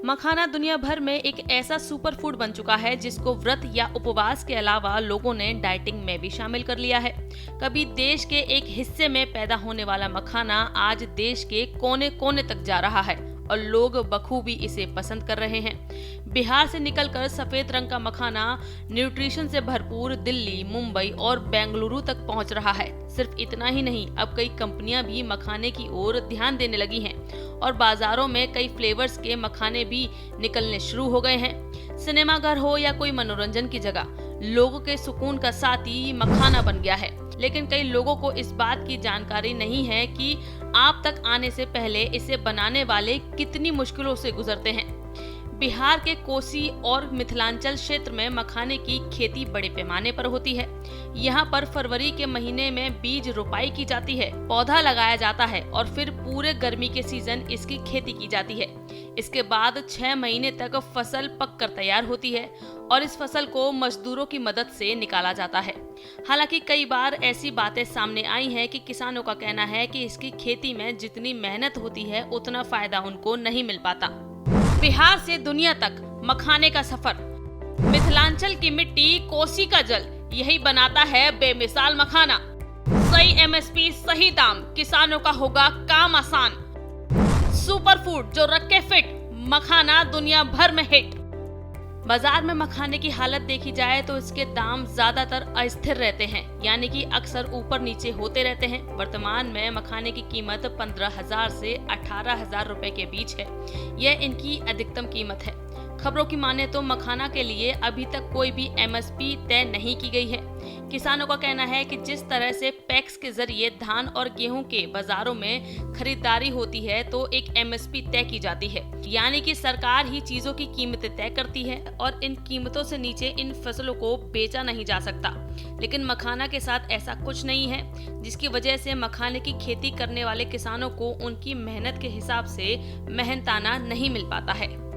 मखाना दुनिया भर में एक ऐसा सुपर फूड बन चुका है जिसको व्रत या उपवास के अलावा लोगों ने डाइटिंग में भी शामिल कर लिया है। कभी देश के एक हिस्से में पैदा होने वाला मखाना आज देश के कोने कोने तक जा रहा है और लोग बखूबी इसे पसंद कर रहे हैं। बिहार से निकलकर सफेद रंग का मखाना न्यूट्रिशन से भरपूर दिल्ली, मुंबई और बेंगलुरु तक पहुंच रहा है। सिर्फ इतना ही नहीं, अब कई कंपनियां भी मखाने की ओर ध्यान देने लगी हैं और बाजारों में कई फ्लेवर्स के मखाने भी निकलने शुरू हो गए हैं। सिनेमाघर हो या कोई मनोरंजन की जगह, लोगों के सुकून का साथी मखाना बन गया है। लेकिन कई लोगों को इस बात की जानकारी नहीं है कि आप तक आने से पहले इसे बनाने वाले कितनी मुश्किलों से गुजरते हैं। बिहार के कोसी और मिथिलांचल क्षेत्र में मखाने की खेती बड़े पैमाने पर होती है। यहाँ पर फरवरी के महीने में बीज रोपाई की जाती है, पौधा लगाया जाता है और फिर पूरे गर्मी के सीजन इसकी खेती की जाती है। इसके बाद 6 महीने तक फसल पककर तैयार होती है और इस फसल को मजदूरों की मदद से निकाला जाता है। हालांकि कई बार ऐसी बातें सामने आई हैं कि किसानों का कहना है कि इसकी खेती में जितनी मेहनत होती है उतना फायदा उनको नहीं मिल पाता। बिहार से दुनिया तक मखाने का सफर, मिथिलांचल की मिट्टी, कोसी का जल, यही बनाता है बेमिसाल मखाना। सही एमएसपी, सही दाम, किसानों का होगा काम आसान। सुपर फूड जो रखे फिट, मखाना दुनिया भर में हिट। बाजार में मखाने की हालत देखी जाए तो इसके दाम ज्यादातर अस्थिर रहते हैं, यानी कि अक्सर ऊपर नीचे होते रहते हैं। वर्तमान में मखाने की कीमत 15,000 से 18,000 रुपए के बीच है। यह इनकी अधिकतम कीमत है। खबरों की माने तो मखाना के लिए अभी तक कोई भी एमएसपी तय नहीं की गई है। किसानों का कहना है कि जिस तरह से पैक्स के जरिए धान और गेहूं के बाजारों में खरीदारी होती है तो एक एमएसपी तय की जाती है, यानी कि सरकार ही चीजों की कीमतें तय करती है और इन कीमतों से नीचे इन फसलों को बेचा नहीं जा सकता। लेकिन मखाना के साथ ऐसा कुछ नहीं है, जिसकी वजह से मखाने की खेती करने वाले किसानों को उनकी मेहनत के हिसाब से मेहनताना नहीं मिल पाता है।